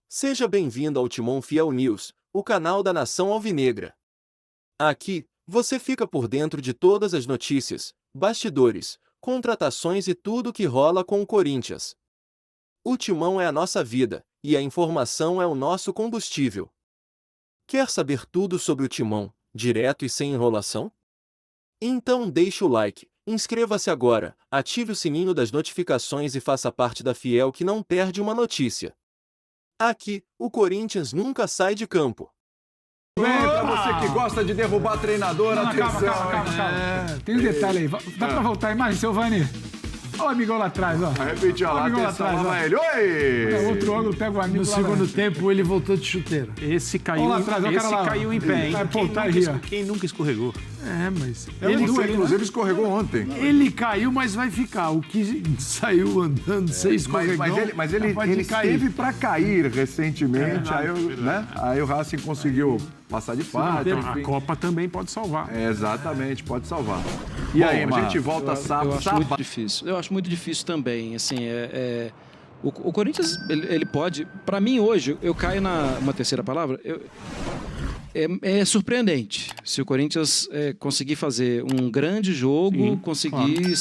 Seja bem-vindo ao Timão Fiel News, o canal da Nação Alvinegra. Aqui, você fica por dentro de todas as notícias, bastidores, contratações e tudo que rola com o Corinthians. O Timão é a nossa vida, e a informação é o nosso combustível. Quer saber tudo sobre o Timão, direto e sem enrolação? Então deixe o like, inscreva-se agora, ative o sininho das notificações e faça parte da Fiel que não perde uma notícia. Aqui, o Corinthians nunca sai de campo. Pra você que gosta de derrubar treinador, Não, atenção. calma. Tem um detalhe aí. Dá pra voltar a imagem, Silvani? Olha o amigão lá atrás, ó. Repetiu lá, Olha o amigão lá atenção, atrás, lá ó. vai ele. Oi! É outro ângulo, pega o amigo No lá segundo atrás. tempo, ele voltou de chuteira. Esse caiu, Olha lá atrás, olha o cara lá, ó. caiu em pé, hein? Vai apontar aí, ó. Quem nunca escorregou? É, mas... Ele, inclusive, escorregou ontem. Ele caiu, mas vai ficar. O que saiu andando sem escorregão... Mas ele pode cair. esteve pra cair recentemente. Aí o Racing conseguiu passar de fase. A Copa também pode salvar. Exatamente, pode salvar. E aí, a gente volta sábado. Eu acho muito difícil. Eu acho muito difícil também. Assim, o Corinthians, ele pode... Para mim, hoje, eu caio na uma terceira palavra. É surpreendente se o Corinthians conseguir fazer um grande jogo, conseguir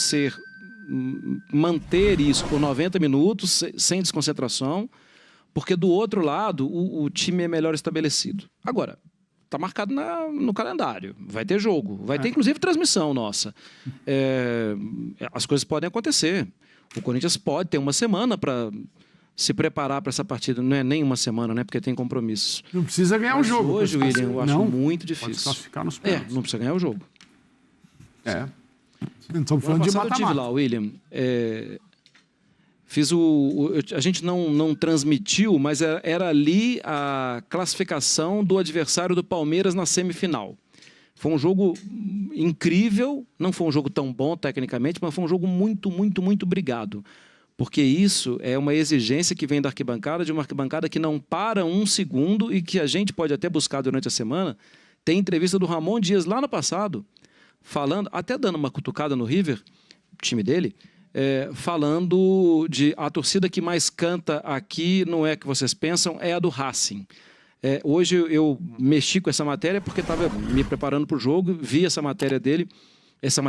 manter isso por 90 minutos, sem desconcentração, porque do outro lado, o time é melhor estabelecido. Agora, está marcado no calendário. Vai ter jogo. Vai ter, inclusive, transmissão nossa. As coisas podem acontecer. O Corinthians pode ter uma semana para se preparar para essa partida. Não é nem uma semana, né? Porque tem compromissos. Não precisa ganhar o jogo. Hoje, William, eu acho Não. muito Pode difícil. se classificar nos pênaltis. Não precisa ganhar o jogo. Estamos Ano falando de passado eu tive mata-mata. lá, William. Fiz a gente não transmitiu, mas era ali a classificação do adversário do Palmeiras na semifinal. Foi um jogo incrível, não foi um jogo tão bom tecnicamente, mas foi um jogo muito, muito, muito brigado. Porque isso é uma exigência que vem da arquibancada, de uma arquibancada que não para um segundo e que a gente pode até buscar durante a semana. Tem entrevista do Ramon Dias lá no passado, falando, até dando uma cutucada no River, time dele, falando de a torcida que mais canta aqui, não é a que vocês pensam, é a do Racing. Hoje eu mexi com essa matéria porque estava me preparando para o jogo, vi essa matéria dele, essa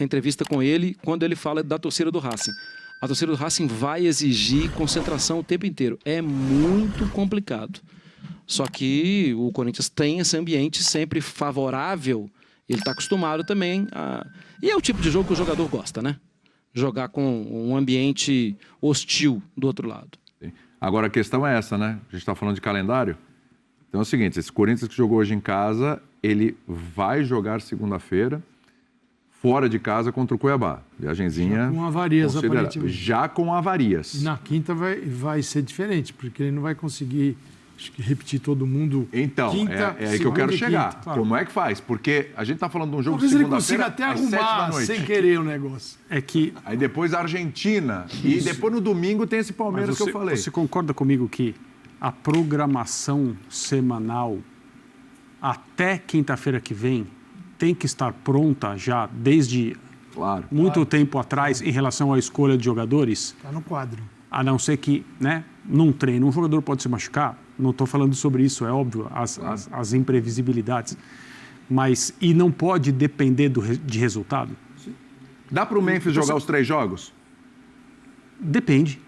entrevista com ele, quando ele fala da torcida do Racing. A torcida do Racing vai exigir concentração o tempo inteiro. É muito complicado. Só que o Corinthians tem esse ambiente sempre favorável, ele está acostumado também a... E é o tipo de jogo que o jogador gosta, né? Jogar com um ambiente hostil do outro lado. Agora, a questão é essa, né? A gente está falando de calendário. Então é o seguinte, esse Corinthians que jogou hoje em casa, ele vai jogar segunda-feira, fora de casa contra o Cuiabá. Viagenzinha... Já com avarias, considerável. aparentemente. Já com avarias. E na quinta vai ser diferente, porque ele não vai conseguir repetir todo mundo. Então, quinta, é aí que eu quero segunda e chegar. quinta, claro. Como é que faz? Porque a gente está falando de um jogo Talvez de ele consiga segunda-feira até às 7 da arrumar noite. sem querer o negócio. É que... Aí depois a Argentina. E depois no domingo tem esse Palmeiras que eu falei. Você concorda comigo que a programação semanal até quinta-feira que vem tem que estar pronta já desde muito tempo atrás em relação à escolha de jogadores? Está no quadro. A não ser que, né, num treino, um jogador pode se machucar. Não estou falando sobre isso, é óbvio, as imprevisibilidades. Mas, e não pode depender de resultado? Dá para o Memphis jogar os 3 jogos? Depende.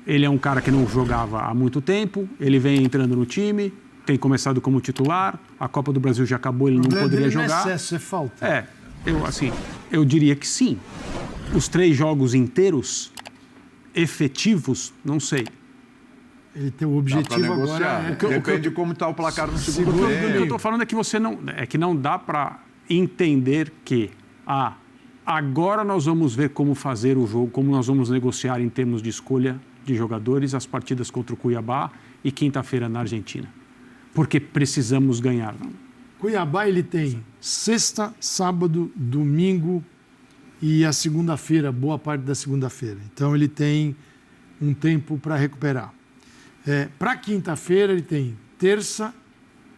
Ele é um cara que não jogava há muito tempo, ele vem entrando no time, tem começado como titular, a Copa do Brasil já acabou, ele não poderia jogar. Não é excesso, é falta. Eu diria que sim. Os 3 jogos inteiros, efetivos, não sei. Ele tem o objetivo agora. Depende de como está o placar no segundo O que tempo. eu estou falando é que que não dá para entender que agora nós vamos ver como fazer o jogo, como nós vamos negociar em termos de escolha de jogadores as partidas contra o Cuiabá e quinta-feira na Argentina. Porque precisamos ganhar. Cuiabá ele tem sexta, sábado, domingo e a segunda-feira, boa parte da segunda-feira. Então ele tem um tempo para recuperar. Para quinta-feira ele tem terça,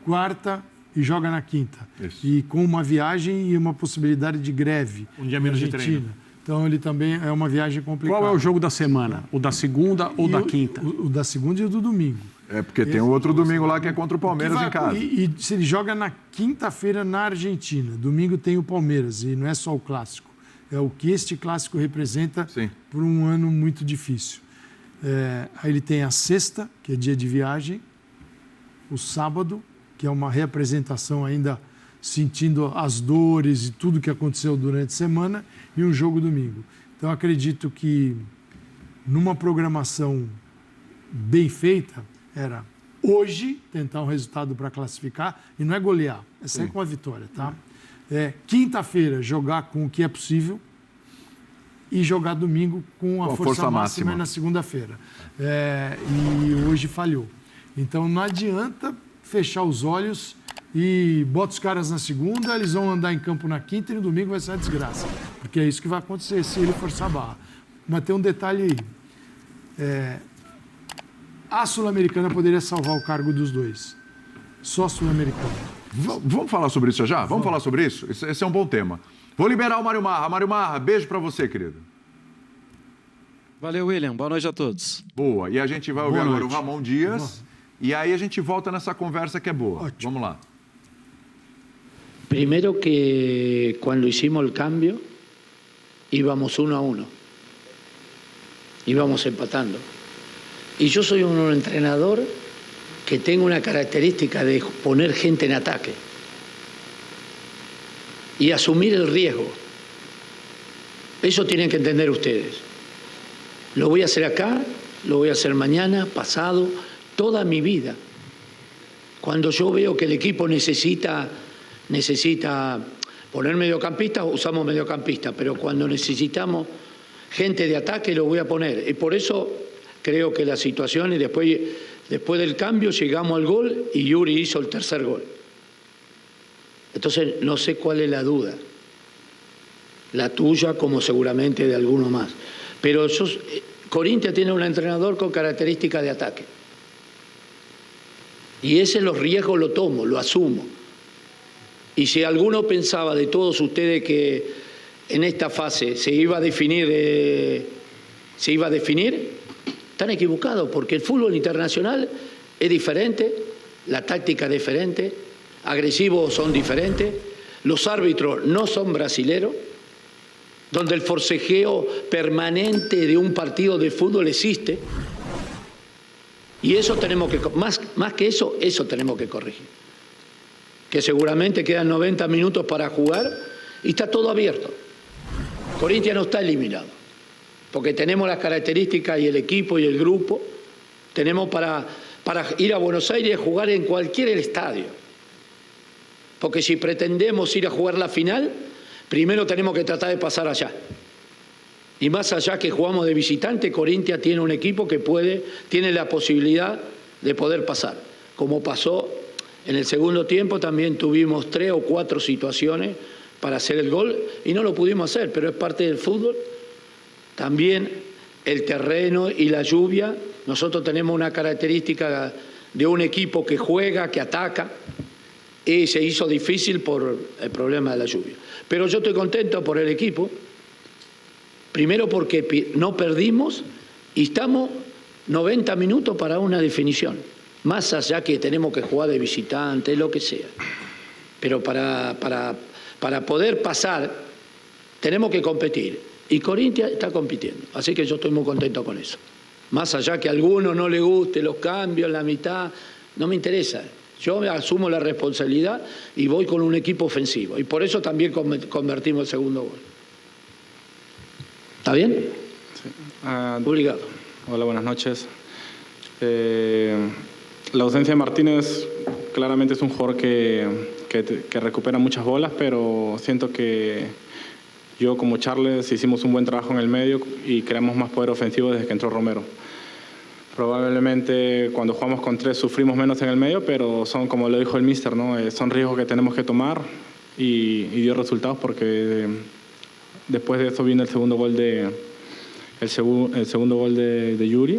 quarta e joga na quinta. Isso. E com uma viagem e uma possibilidade de greve. Um dia menos de Argentina. treino. Então ele também é uma viagem complicada. Qual é o jogo da semana? O da segunda ou da quinta? O da segunda e o do domingo. É porque tem o outro domingo lá que é contra o Palmeiras em casa. E se ele joga na quinta-feira na Argentina, domingo tem o Palmeiras, e não é só o clássico. É o que este clássico representa por um ano muito difícil. Aí ele tem a sexta, que é dia de viagem, o sábado, que é uma reapresentação ainda sentindo as dores e tudo que aconteceu durante a semana, e um jogo domingo. Então, acredito que numa programação bem feita, era hoje tentar um resultado para classificar, e não é golear, é sair com a vitória, tá? Quinta-feira, jogar com o que é possível, e jogar domingo com a força máxima na segunda-feira. E hoje falhou. Então, não adianta fechar os olhos e bota os caras na segunda, eles vão andar em campo na quinta e no domingo vai ser uma desgraça. Porque é isso que vai acontecer se ele forçar a barra. Mas tem um detalhe aí. A Sul-Americana poderia salvar o cargo dos dois. Só a Sul-Americana. Vamos falar sobre isso já? Vamos falar sobre isso? Esse é um bom tema. Vou liberar o Mário Marra. Mário Marra, beijo pra você, querido. Valeu, William. Boa noite a todos. Boa. E a gente vai ouvir agora o Ramon Dias. E aí a gente volta nessa conversa que é boa. Ótimo. Vamos lá. Primero que cuando hicimos el cambio íbamos 1-1, íbamos empatando. Y yo soy un entrenador que tengo una característica de poner gente en ataque y asumir el riesgo. Eso tienen que entender ustedes. Lo voy a hacer acá, lo voy a hacer mañana, pasado, toda mi vida. Cuando yo veo que el equipo necesita poner mediocampista, usamos mediocampista, pero cuando necesitamos gente de ataque lo voy a poner. Y por eso creo que la situación, y después del cambio llegamos al gol y Yuri hizo el tercer gol. Entonces no sé cuál es la duda, la tuya como seguramente de alguno más. Pero Corinthians tiene un entrenador con características de ataque. Y ese los riesgos lo tomo, lo asumo. Y si alguno pensaba de todos ustedes que en esta fase se iba a definir, están equivocados, porque el fútbol internacional es diferente, la táctica es diferente, agresivos son diferentes, los árbitros no son brasileros, donde el forcejeo permanente de un partido de fútbol existe. Y eso tenemos que, más que eso tenemos que corregir. Que seguramente quedan 90 minutos para jugar y está todo abierto. Corinthians no está eliminado, porque tenemos las características y el equipo y el grupo, tenemos para ir a Buenos Aires y jugar en cualquier estadio. Porque si pretendemos ir a jugar la final, primero tenemos que tratar de pasar allá. Y más allá que jugamos de visitante, Corinthians tiene un equipo que tiene la posibilidad de poder pasar. Como pasó en el segundo tiempo, también tuvimos 3 o 4 situaciones para hacer el gol y no lo pudimos hacer, pero es parte del fútbol. También el terreno y la lluvia. Nosotros tenemos una característica de un equipo que juega, que ataca, y se hizo difícil por el problema de la lluvia. Pero yo estoy contento por el equipo. Primero porque no perdimos y estamos 90 minutos para una definición. Más allá que tenemos que jugar de visitante, lo que sea. Pero para poder pasar, tenemos que competir. Y Corinthians está compitiendo. Así que yo estoy muy contento con eso. Más allá que a alguno no le guste los cambios en la mitad, no me interesa. Yo asumo la responsabilidad y voy con un equipo ofensivo. Y por eso también convertimos el segundo gol. ¿Está bien? Sí. Obrigado. Hola, buenas noches. La ausencia de Martínez claramente es un jugador que recupera muchas bolas, pero siento que yo como Charles hicimos un buen trabajo en el medio y creamos más poder ofensivo desde que entró Romero. Probablemente cuando jugamos con 3 sufrimos menos en el medio, pero son, como lo dijo el míster, ¿no? Son riesgos que tenemos que tomar y dio resultados porque después de eso vino el segundo gol de Yuri.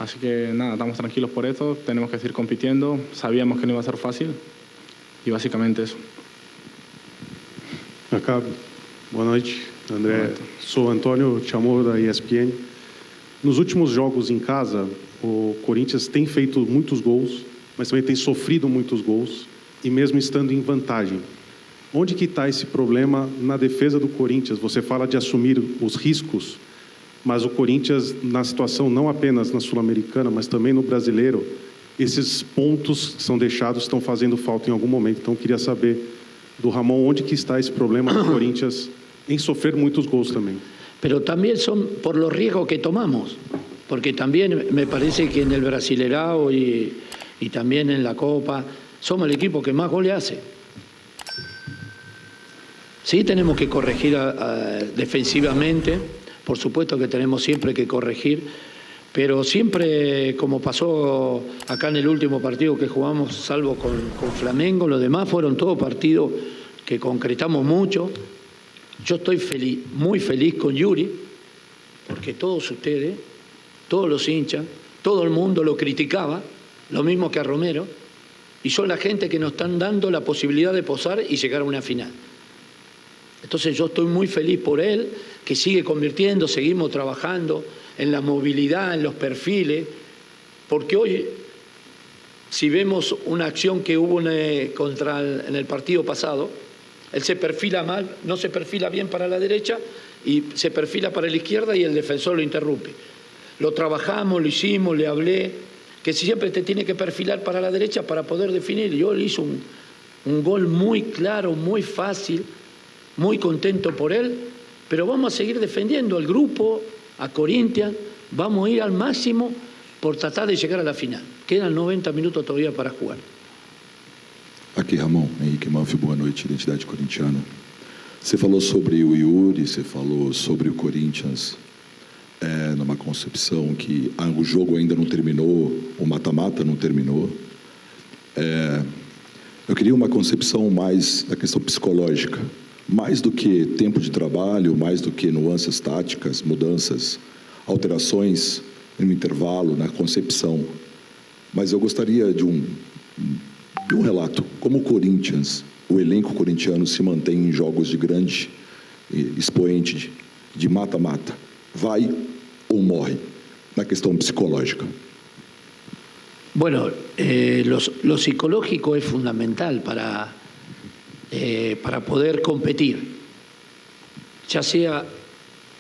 Así que nada, estamos tranquilos por eso, tenemos que seguir compitiendo, sabíamos que no iba a ser fácil y básicamente eso. Acá, boa noite. André, sou Antônio, te amo da ESPN. Nos últimos jogos em casa, o Corinthians tem feito muitos gols, mas também tem sofrido muitos gols, e mesmo estando em vantagem. Onde que está esse problema na defesa do Corinthians? Você fala de assumir os riscos, mas o Corinthians, na situação não apenas na Sul-Americana, mas também no Brasileiro, esses pontos que são deixados estão fazendo falta em algum momento. Então, eu queria saber do Ramon, onde que está esse problema do Corinthians en sofrer muchos goles también. Pero también son por los riesgos que tomamos, porque también me parece que en el Brasilerao y también en la Copa somos el equipo que más goles hace. Sí tenemos que corregir defensivamente, por supuesto que tenemos siempre que corregir, pero siempre, como pasó acá en el último partido que jugamos, salvo con Flamengo, los demás fueron todos partidos que concretamos mucho. Yo estoy feliz, muy feliz con Yuri, porque todos ustedes, todos los hinchas, todo el mundo lo criticaba, lo mismo que a Romero, y son la gente que nos están dando la posibilidad de posar y llegar a una final. Entonces yo estoy muy feliz por él, que sigue convirtiendo, seguimos trabajando en la movilidad, en los perfiles, porque hoy, si vemos una acción que hubo en el partido pasado, él se perfila mal, no se perfila bien para la derecha y se perfila para la izquierda y el defensor lo interrumpe. Lo trabajamos, lo hicimos, le hablé, que siempre te tiene que perfilar para la derecha para poder definir. Yo le hice un gol muy claro, muy fácil, muy contento por él, pero vamos a seguir defendiendo al grupo, a Corinthians, vamos a ir al máximo por tratar de llegar a la final. Quedan 90 minutos todavía para jugar. Aqui, Ramon, Henrique Manfio, boa noite, Identidade Corintiana. Você falou sobre o Yuri, você falou sobre o Corinthians, numa concepção que o jogo ainda não terminou, o mata-mata não terminou. Eu queria uma concepção mais da questão psicológica, mais do que tempo de trabalho, mais do que nuances táticas, mudanças, alterações no intervalo, na concepção. Mas eu gostaria de um relato, como o Corinthians, o elenco corintiano se mantém em jogos de grande expoente, de mata-mata, vai ou morre, na questão psicológica. Bueno, lo psicológico es fundamental para poder competir, ya sea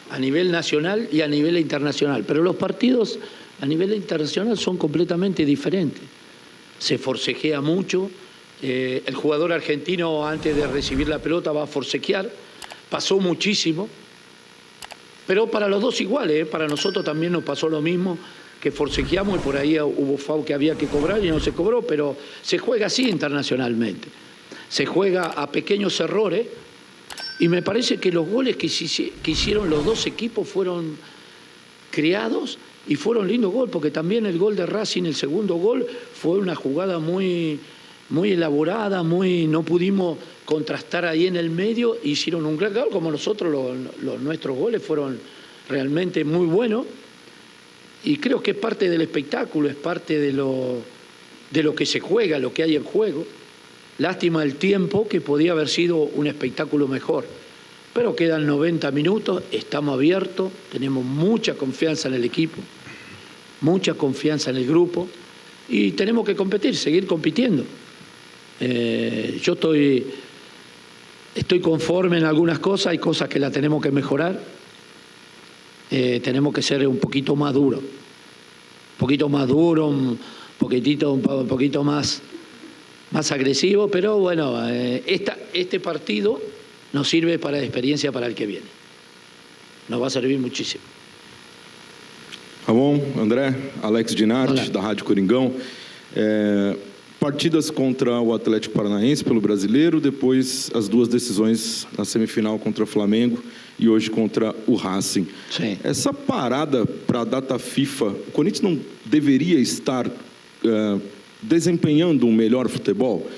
a nivel nacional y a nivel internacional, pero los partidos a nivel internacional son completamente diferentes. Se forcejea mucho, el jugador argentino antes de recibir la pelota va a forcejear, pasó muchísimo, pero para los dos iguales, para nosotros también nos pasó lo mismo, que forcejeamos y por ahí hubo foul que había que cobrar y no se cobró, pero se juega así internacionalmente, se juega a pequeños errores y me parece que los goles que hicieron los dos equipos fueron creados y fueron lindos goles, porque también el gol de Racing, el segundo gol, fue una jugada muy, muy elaborada, no pudimos contrastar ahí en el medio, hicieron un gran gol, como nosotros nuestros goles fueron realmente muy buenos, y creo que es parte del espectáculo, es parte de lo que se juega, lo que hay en juego. Lástima el tiempo, que podía haber sido un espectáculo mejor. Pero quedan 90 minutos, estamos abiertos, tenemos mucha confianza en el equipo, mucha confianza en el grupo y tenemos que competir, seguir compitiendo. Yo estoy conforme en algunas cosas, hay cosas que las tenemos que mejorar, tenemos que ser un poquito más duros, un poquito más agresivo, pero bueno, este partido nos sirve para experiencia para el que viene. Nos va a servir muchísimo. Ramon, André, Alex Dinarte, da Rádio Coringão. Partidas contra o Atlético Paranaense pelo Brasileiro, depois as duas decisões na semifinal contra o Flamengo e hoje contra o Racing. Sim. Essa parada para a data FIFA, o Corinthians não deveria estar desempenhando um melhor futebol,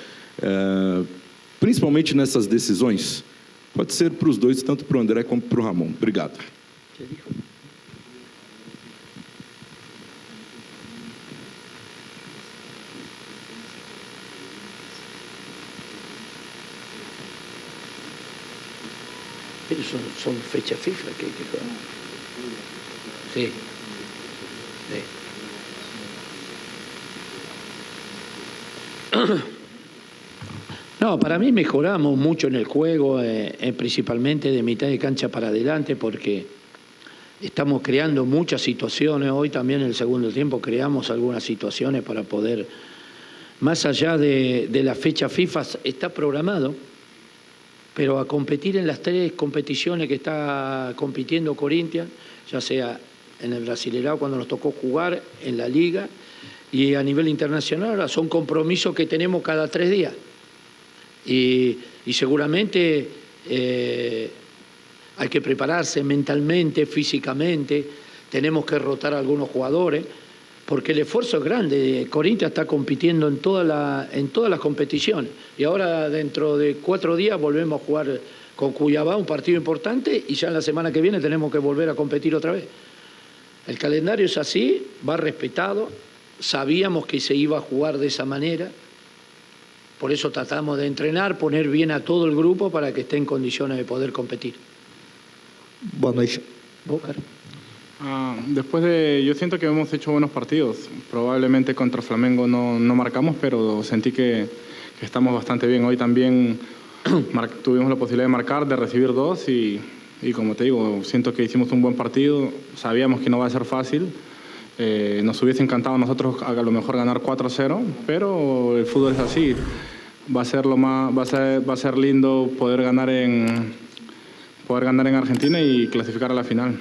principalmente nessas decisões? Pode ser para os dois, tanto para o André como para o Ramon. Obrigado. Pero son fechas FIFA que hay que jugar. Sí. No, para mí mejoramos mucho en el juego, principalmente de mitad de cancha para adelante, porque estamos creando muchas situaciones. Hoy también en el segundo tiempo creamos algunas situaciones para poder, más allá de la fecha FIFA, está programado, pero a competir en las 3 competiciones que está compitiendo Corinthians, ya sea en el Brasileirão cuando nos tocó jugar, en la Liga y a nivel internacional, ahora son compromisos que tenemos cada 3 días. Y seguramente hay que prepararse mentalmente, físicamente, tenemos que rotar a algunos jugadores, porque el esfuerzo es grande. Corinthians está compitiendo en todas las competiciones y ahora dentro de 4 días volvemos a jugar con Cuiabá, un partido importante, y ya en la semana que viene tenemos que volver a competir otra vez. El calendario es así, va respetado, sabíamos que se iba a jugar de esa manera, por eso tratamos de entrenar, poner bien a todo el grupo para que esté en condiciones de poder competir. Boa noite. Yo siento que hemos hecho buenos partidos. Probablemente contra Flamengo no marcamos, pero sentí que estamos bastante bien. Hoy también tuvimos la posibilidad de marcar, de recibir 2 y como te digo, siento que hicimos un buen partido. Sabíamos que no va a ser fácil. Nos hubiese encantado a nosotros a lo mejor ganar 4-0, pero el fútbol es así. Va a ser lindo poder ganar en Argentina y clasificar a la final.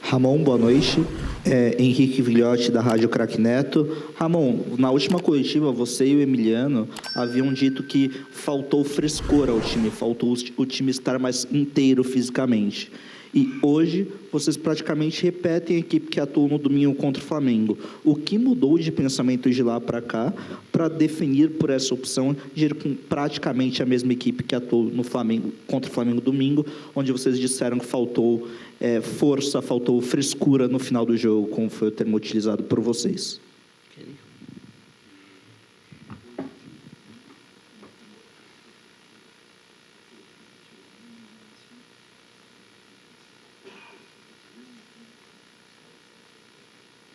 Ramon, boa noite. Henrique Vilhote, da Rádio Craque Neto. Ramon, na última coletiva, você e o Emiliano haviam dito que faltou frescor ao time, faltou o time estar mais inteiro fisicamente. E hoje, vocês praticamente repetem a equipe que atuou no domingo contra o Flamengo. O que mudou de pensamento de lá para cá para definir por essa opção de ir com praticamente a mesma equipe que atuou no Flamengo, contra o Flamengo domingo, onde vocês disseram que faltou força, faltou frescura no final do jogo, como foi o termo utilizado por vocês?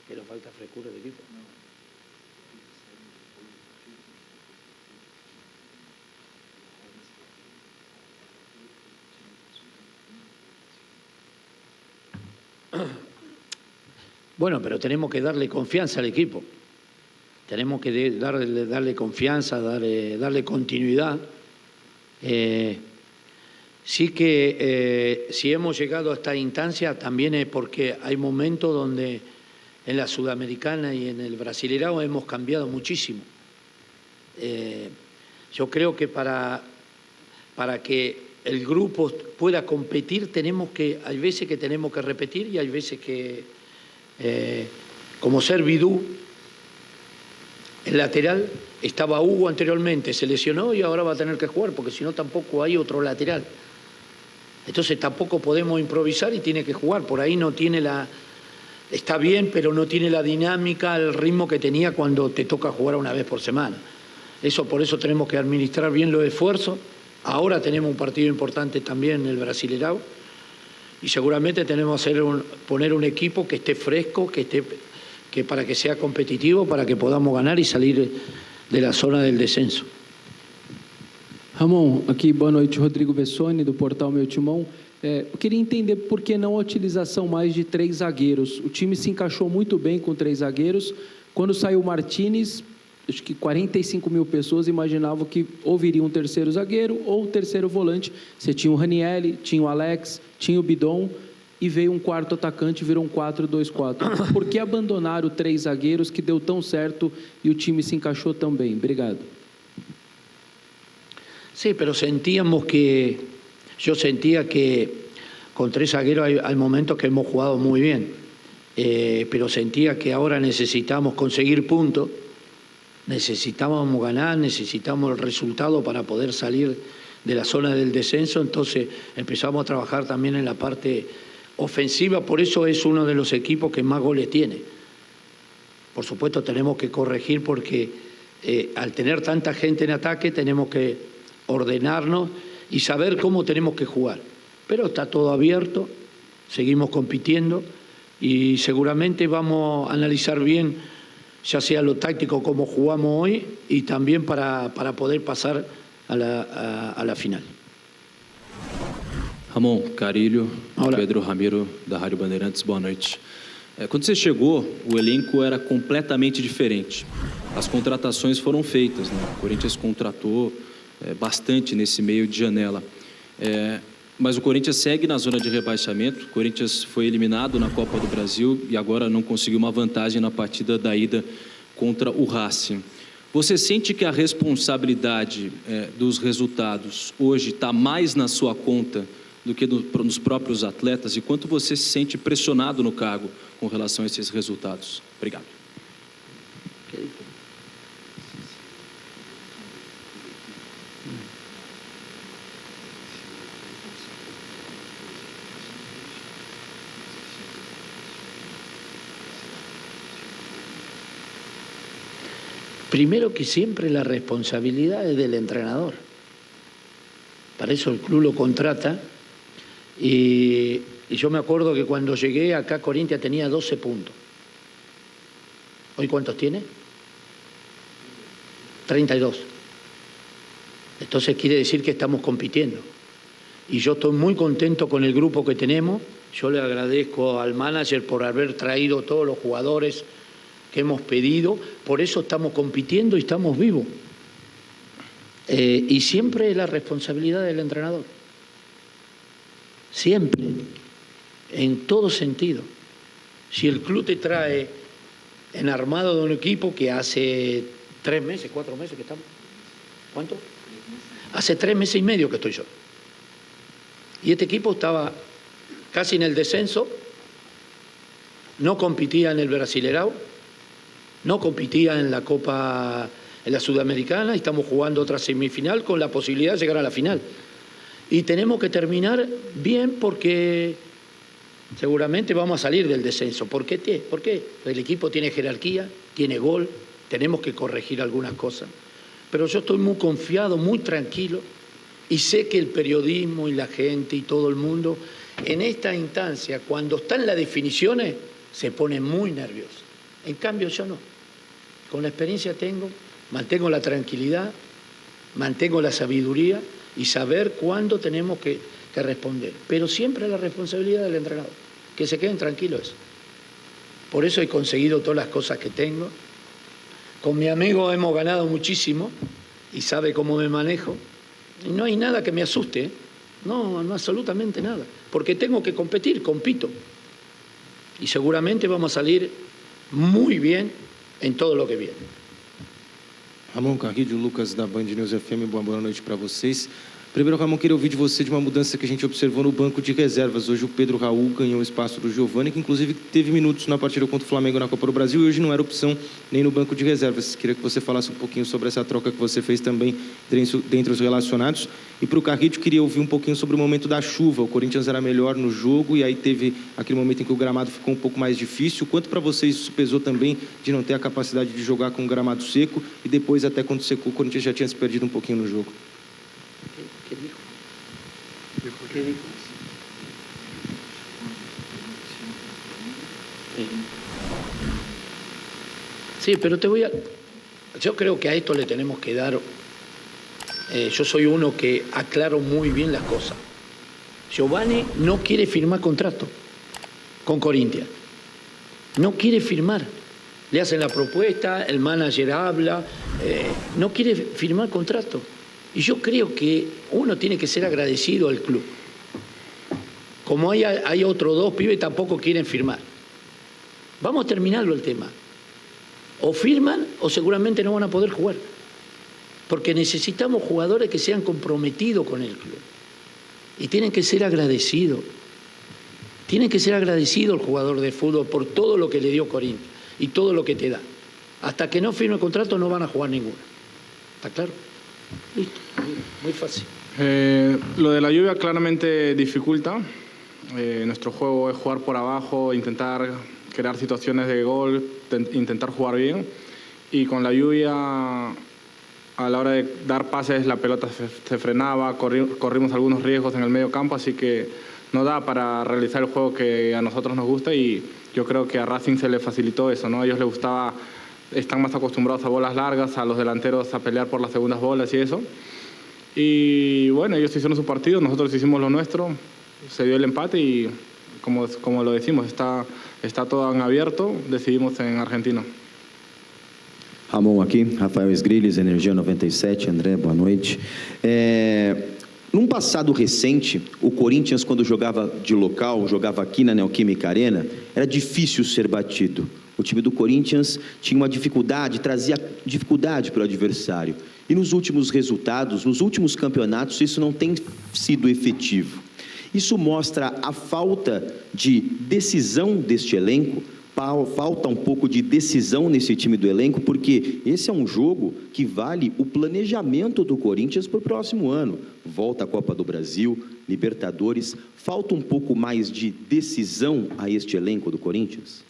Pero falta frescura de equipo. Bueno, pero tenemos que darle confianza al equipo. Tenemos que darle confianza, darle continuidad. Sí que si hemos llegado a esta instancia también es porque hay momentos donde en la Sudamericana y en el Brasileirão hemos cambiado muchísimo. Yo creo que para que el grupo pueda competir hay veces que tenemos que repetir y hay veces que, como Servidú, el lateral, estaba Hugo anteriormente, se lesionó y ahora va a tener que jugar porque si no tampoco hay otro lateral. Entonces tampoco podemos improvisar y tiene que jugar. Por ahí no tiene está bien, pero no tiene la dinámica, el ritmo que tenía cuando te toca jugar una vez por semana. Por eso tenemos que administrar bien los esfuerzos. Ahora tenemos un partido importante también en el Brasileirão y seguramente tenemos que poner un equipo que esté fresco, que para que sea competitivo, para que podamos ganar y salir de la zona del descenso. Ramon, aqui boa noite, Rodrigo Vessoni, do portal Meu Timão. Eu queria entender por que não a utilização mais de 3 zagueiros. O time se encaixou muito bem com 3 zagueiros. Quando saiu o Martínez, acho que 45 mil pessoas imaginavam que ou viria um terceiro zagueiro ou um terceiro volante. Você tinha o Ranieri, tinha o Alex, tinha o Bidon e veio um quarto atacante, virou um 4-2-4. Por que abandonaram 3 zagueiros que deu tão certo e o time se encaixou tão bem? Obrigado. Sí, pero yo sentía que con 3 zagueros hay momentos que hemos jugado muy bien, pero sentía que ahora necesitamos conseguir puntos, necesitábamos ganar, necesitamos el resultado para poder salir de la zona del descenso, entonces empezamos a trabajar también en la parte ofensiva, por eso es uno de los equipos que más goles tiene. Por supuesto tenemos que corregir porque al tener tanta gente en ataque tenemos que ordenarnos y saber cómo tenemos que jugar. Pero está todo abierto, seguimos compitiendo y seguramente vamos a analizar bien, ya sea lo táctico como jugamos hoy y también para poder pasar a la final. Ramon, Carilho, Pedro Ramiro, da Rádio Bandeirantes, boa noite. Quando você chegou, o elenco era completamente diferente. As contratações foram feitas, né? O Corinthians contratou bastante nesse meio de janela. Mas o Corinthians segue na zona de rebaixamento. O Corinthians foi eliminado na Copa do Brasil e agora não conseguiu uma vantagem na partida da ida contra o Racing. Você sente que a responsabilidade dos resultados hoje está mais na sua conta do que nos próprios atletas? E quanto você se sente pressionado no cargo com relação a esses resultados? Obrigado. Primero que siempre la responsabilidad es del entrenador. Para eso el club lo contrata. Y yo me acuerdo que cuando llegué acá, Corinthians tenía 12 puntos. ¿Hoy cuántos tiene? 32. Entonces quiere decir que estamos compitiendo. Y yo estoy muy contento con el grupo que tenemos. Yo le agradezco al manager por haber traído todos los jugadores que hemos pedido. Por eso estamos compitiendo y estamos vivos. Y siempre es la responsabilidad del entrenador. Siempre, en todo sentido. Si el club te trae en armado de un equipo que hace 3 meses, 4 meses que estamos, ¿cuánto? Hace 3 meses y medio que estoy yo. Y este equipo estaba casi en el descenso, no competía en el Brasileirão, no competía en la Copa, en la Sudamericana, y estamos jugando otra semifinal con la posibilidad de llegar a la final. Y tenemos que terminar bien porque seguramente vamos a salir del descenso. ¿Por qué? El equipo tiene jerarquía, tiene gol, tenemos que corregir algunas cosas. Pero yo estoy muy confiado, muy tranquilo y sé que el periodismo y la gente y todo el mundo en esta instancia, cuando están las definiciones, se pone muy nervioso. En cambio yo no. Con la experiencia mantengo la tranquilidad, mantengo la sabiduría y saber cuándo tenemos que responder. Pero siempre la responsabilidad del entrenador. Que se queden tranquilos. Por eso he conseguido todas las cosas que tengo. Con mi amigo hemos ganado muchísimo y sabe cómo me manejo. Y no hay nada que me asuste, ¿eh? No, absolutamente nada. Porque tengo que competir, compito. Y seguramente vamos a salir muy bien em todo o que vier. Ramon, Carrilho, Lucas da Band News FM, boa noite para vocês. Primeiro, Ramon, queria ouvir de você de uma mudança que a gente observou no banco de reservas. Hoje o Pedro Raul ganhou o espaço do Giovani, que inclusive teve minutos na partida contra o Flamengo na Copa do Brasil e hoje não era opção nem no banco de reservas. Queria que você falasse um pouquinho sobre essa troca que você fez também dentre os relacionados. E para o Carrilho, queria ouvir um pouquinho sobre o momento da chuva. O Corinthians era melhor no jogo e aí teve aquele momento em que o gramado ficou um pouco mais difícil. Quanto para vocês isso pesou também de não ter a capacidade de jogar com o gramado seco e depois até quando secou o Corinthians já tinha se perdido um pouquinho no jogo? ¿Qué dijo? Sí, pero yo creo que a esto le tenemos que dar, yo soy uno que aclaro muy bien las cosas. Giovani no quiere firmar contrato con Corinthians. No quiere firmar. Le hacen la propuesta, el manager habla, no quiere firmar contrato. Y yo creo que uno tiene que ser agradecido al club. Como hay otros 2 pibes tampoco quieren firmar. Vamos a terminarlo el tema. O firman o seguramente no van a poder jugar. Porque necesitamos jugadores que sean comprometidos con el club. Y tienen que ser agradecidos. Tienen que ser agradecidos el jugador de fútbol por todo lo que le dio Corinthians y todo lo que te da. Hasta que no firme el contrato no van a jugar ninguno. ¿Está claro? Listo. Muy fácil. Lo de la lluvia claramente dificulta. Nuestro juego es jugar por abajo, intentar crear situaciones de gol, intentar jugar bien. Y con la lluvia a la hora de dar pases la pelota se frenaba, corrimos algunos riesgos en el medio campo, así que no da para realizar el juego que a nosotros nos gusta y yo creo que a Racing se le facilitó eso, ¿no? A ellos les gustaba, están más acostumbrados a bolas largas, a los delanteros a pelear por las segundas bolas y eso. Y bueno, ellos hicieron su partido, nosotros hicimos lo nuestro, se dio el empate y como lo decimos, está todo en abierto, decidimos en Argentina. Ramon aqui, Rafael Esgrilles, Energia 97, André, boa noite. Num passado recente, o Corinthians, quando jogava de local, jogava aqui na Neoquímica Arena, era difícil ser batido. O time do Corinthians tinha uma dificuldade, trazia dificuldade para o adversário. E nos últimos resultados, nos últimos campeonatos, isso não tem sido efetivo. Isso mostra a falta de decisão deste elenco, falta um pouco de decisão nesse time do elenco, porque esse é um jogo que vale o planejamento do Corinthians para o próximo ano. Volta à Copa do Brasil, Libertadores, falta um pouco mais de decisão a este elenco do Corinthians?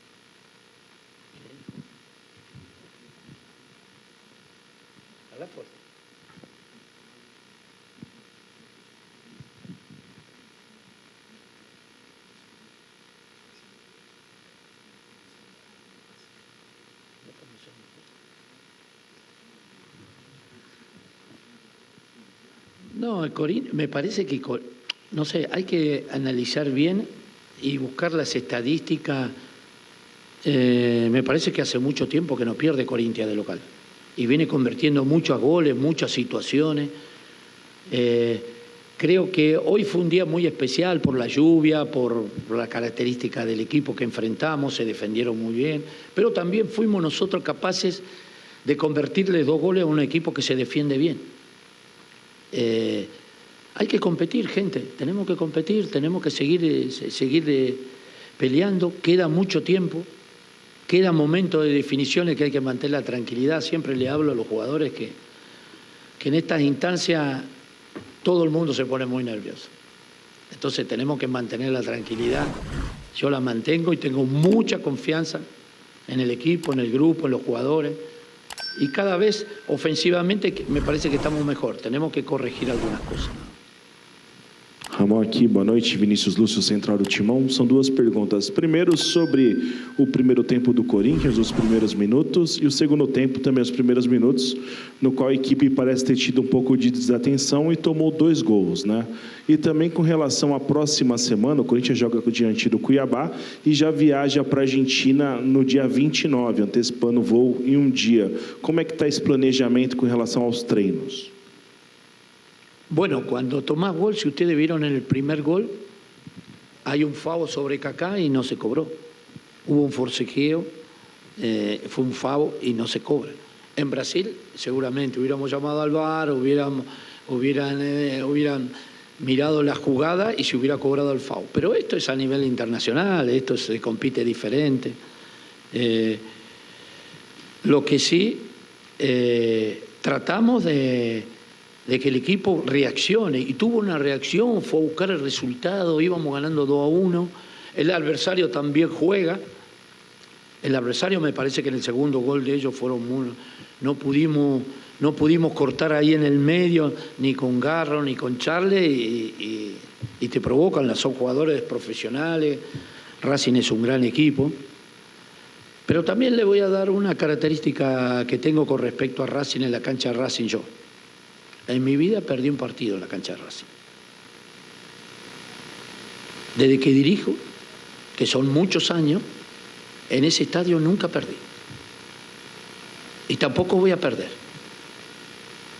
No, me parece que, no sé, hay que analizar bien y buscar las estadísticas. Me parece que hace mucho tiempo que no pierde Corinthians de local y viene convirtiendo muchos goles, muchas situaciones. Creo que hoy fue un día muy especial por la lluvia, por la característica del equipo que enfrentamos, se defendieron muy bien, pero también fuimos nosotros capaces de convertirle 2 goles a un equipo que se defiende bien. Hay que competir, gente, tenemos que competir, tenemos que seguir peleando, queda mucho tiempo, queda momento de definiciones que hay que mantener la tranquilidad. Siempre le hablo a los jugadores que en estas instancias todo el mundo se pone muy nervioso. Entonces tenemos que mantener la tranquilidad, yo la mantengo y tengo mucha confianza en el equipo, en el grupo, en los jugadores. Y cada vez ofensivamente me parece que estamos mejor. Tenemos que corregir algunas cosas. Ramon aqui, boa noite. Vinícius Lúcio, Central do Timão. São 2 perguntas. Primeiro, sobre o primeiro tempo do Corinthians, os primeiros minutos, e o segundo tempo, também os primeiros minutos, no qual a equipe parece ter tido um pouco de desatenção e tomou 2 gols, né? E também com relação à próxima semana, o Corinthians joga diante do Cuiabá e já viaja para a Argentina no dia 29, antecipando o voo em um dia. Como é que está esse planejamento com relação aos treinos? Bueno, cuando tomás gol, si ustedes vieron en el primer gol, hay un foul sobre Kaká y no se cobró. Hubo un forcejeo, fue un foul y no se cobra. En Brasil, seguramente hubiéramos llamado al VAR, hubieran mirado la jugada y se hubiera cobrado el foul. Pero esto es a nivel internacional, esto se compite diferente. Lo que sí, tratamos de que el equipo reaccione, y tuvo una reacción, fue a buscar el resultado, íbamos ganando 2-1, el adversario también juega, el adversario me parece que en el segundo gol de ellos no pudimos cortar ahí en el medio, ni con Garro, ni con Charles, y te provocan, son jugadores profesionales, Racing es un gran equipo, pero también le voy a dar una característica que tengo con respecto a Racing en la cancha de Racing yo. En mi vida perdí un partido en la cancha de Racing. Desde que dirijo, que son muchos años, en ese estadio nunca perdí. Y tampoco voy a perder.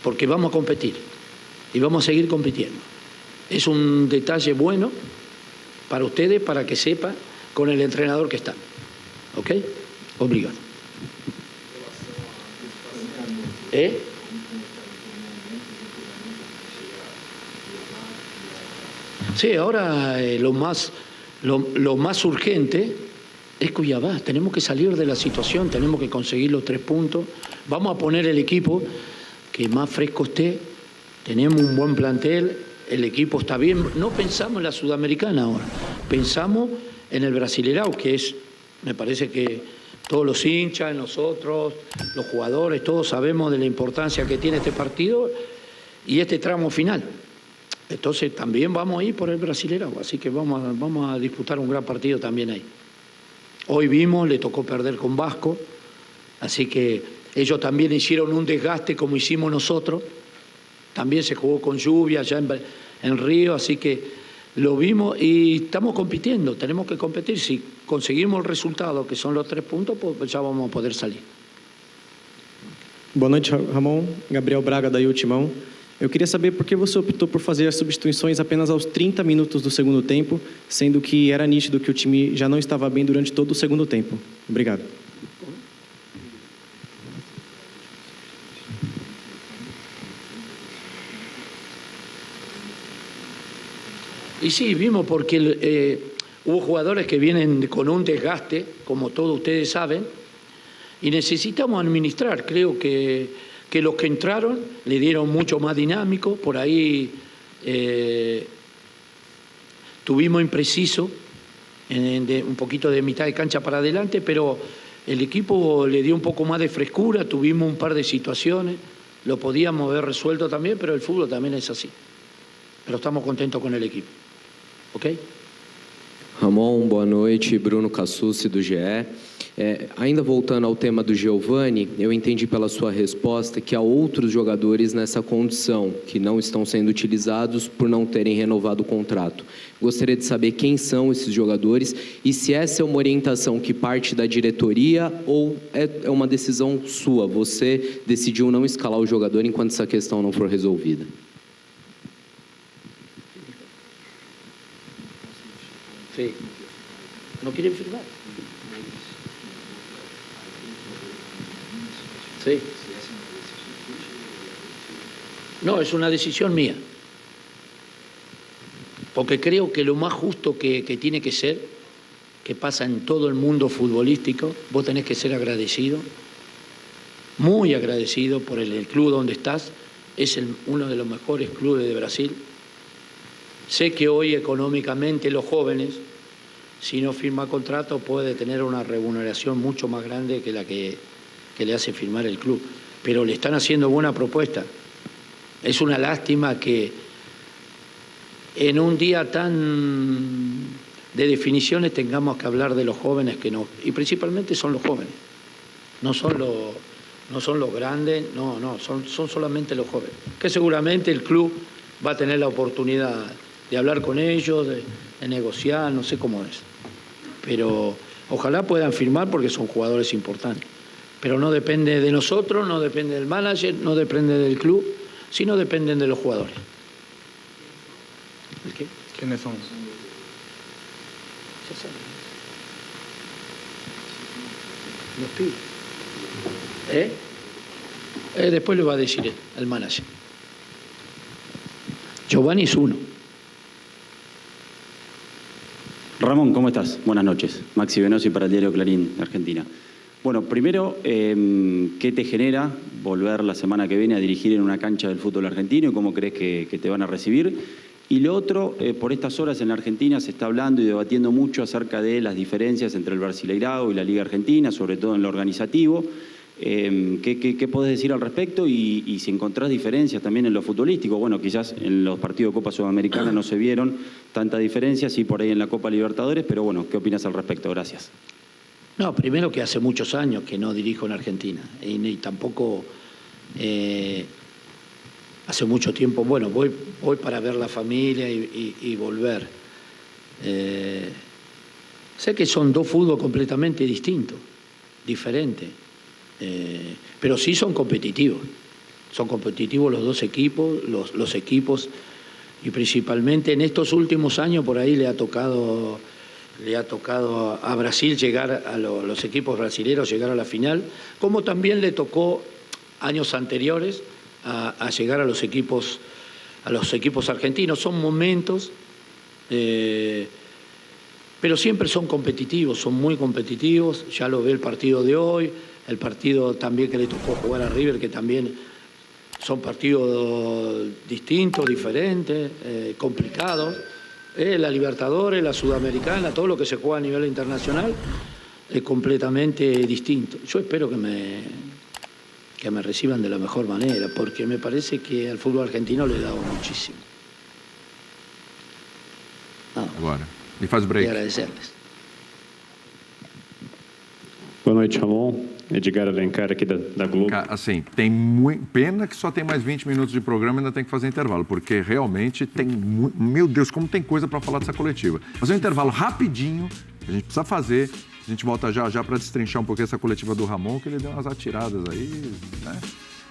Porque vamos a competir. Y vamos a seguir compitiendo. Es un detalle bueno para ustedes, para que sepan con el entrenador que están. ¿Ok? Obrigado. Sí, ahora lo más urgente es Cuiabá. Tenemos que salir de la situación, tenemos que conseguir los 3 puntos. Vamos a poner el equipo que más fresco esté. Tenemos un buen plantel, el equipo está bien. No pensamos en la Sudamericana ahora, pensamos en el Brasileirão, que es, me parece que Todos los hinchas, nosotros, los jugadores, todos sabemos de la importancia que tiene este partido y este tramo final. Entonces también vamos a ir por el Brasileirão, así que vamos a disputar un gran partido también ahí. Hoy vimos, le tocó perder con Vasco, así que ellos también hicieron un desgaste como hicimos nosotros. También se jugó con lluvia allá en Río, así que lo vimos y estamos compitiendo, tenemos que competir. Si conseguimos el resultado, que son los 3 puntos, pues ya vamos a poder salir. Boa noite, Ramon. Gabriel Braga, da Timão. Eu queria saber por que você optou por fazer as substituições apenas aos 30 minutos do segundo tempo, sendo que era nítido que o time já não estava bem durante todo o segundo tempo. Obrigado. Y sí, vimos porque hubo jugadores que vienen con un desgaste, como todos ustedes saben, y necesitamos administrar. Creo que los que entraron le dieron mucho más dinámico, por ahí tuvimos impreciso, un poquito de mitad de cancha para adelante, pero el equipo le dio un poco más de frescura, tuvimos un par de situaciones, lo podíamos haber resuelto también, pero el fútbol también es así. Pero estamos contentos con el equipo. Ok? Ramon, boa noite. Bruno Cassucci, do GE. Ainda voltando ao tema do Giovani, eu entendi pela sua resposta que há outros jogadores nessa condição, que não estão sendo utilizados por não terem renovado o contrato. Gostaria de saber quem são esses jogadores e se essa é uma orientação que parte da diretoria ou é uma decisão sua. Você decidiu não escalar o jogador enquanto essa questão não for resolvida. Sí. ¿No quieren firmar? Sí. No, es una decisión mía. Porque creo que lo más justo que tiene que ser, que pasa en todo el mundo futbolístico, vos tenés que ser agradecido, muy agradecido por el club donde estás. Es uno de los mejores clubes de Brasil. Sé que hoy económicamente los jóvenes, si no firma contrato, puede tener una remuneración mucho más grande que la que le hace firmar el club. Pero le están haciendo buena propuesta. Es una lástima que en un día tan de definiciones tengamos que hablar de los jóvenes que no, y principalmente son los jóvenes. No son los grandes, son solamente los jóvenes. Que seguramente el club va a tener la oportunidad de hablar con ellos, de negociar, no sé cómo es. Pero ojalá puedan firmar porque son jugadores importantes. Pero no depende de nosotros, no depende del manager, no depende del club, sino dependen de los jugadores. ¿El qué? ¿Quiénes son? Ya saben. Los pibes. Después le va a decir el manager. Giovanni es uno. Ramón, ¿cómo estás? Buenas noches. Maxi Venosi para el diario Clarín de Argentina. Bueno, primero, ¿qué te genera volver la semana que viene a dirigir en una cancha del fútbol argentino y cómo crees que te van a recibir? Y lo otro, por estas horas en la Argentina se está hablando y debatiendo mucho acerca de las diferencias entre el Brasileirão y la Liga Argentina, sobre todo en lo organizativo. ¿Qué podés decir al respecto? Y si encontrás diferencias también en lo futbolístico. Bueno, quizás en los partidos de Copa Sudamericana no se vieron tanta diferencia, sí por ahí en la Copa Libertadores, pero bueno, ¿qué opinas al respecto? Gracias. No, primero que hace muchos años que no dirijo en Argentina y tampoco hace mucho tiempo, bueno, voy para ver la familia y volver. Sé que son dos fútbol completamente distintos, diferentes, pero sí son competitivos. Son competitivos los dos equipos, los equipos, y principalmente en estos últimos años por ahí le ha tocado a Brasil llegar a los equipos brasileños, llegar a la final, como también le tocó años anteriores a llegar a los equipos argentinos. Son momentos, pero siempre son competitivos, son muy competitivos. Ya lo ve el partido de hoy, el partido también que le tocó jugar a River, que también son partidos distintos, diferentes, complicados. La Libertadores, la Sudamericana, todo lo que se juega a nivel internacional, es completamente distinto. Yo espero que me reciban de la mejor manera, porque me parece que al fútbol argentino le he dado muchísimo. Agora, e faz break. Y agradecerles. Boa noite, Ramon. Edgar Alencar aqui da Globo. Assim, tem pena que só tem mais 20 minutos de programa e ainda tem que fazer intervalo, porque realmente tem... Meu Deus, como tem coisa para falar dessa coletiva. Fazer um intervalo rapidinho, a gente precisa fazer. A gente volta já para destrinchar um pouquinho essa coletiva do Ramon, que ele deu umas atiradas aí, né?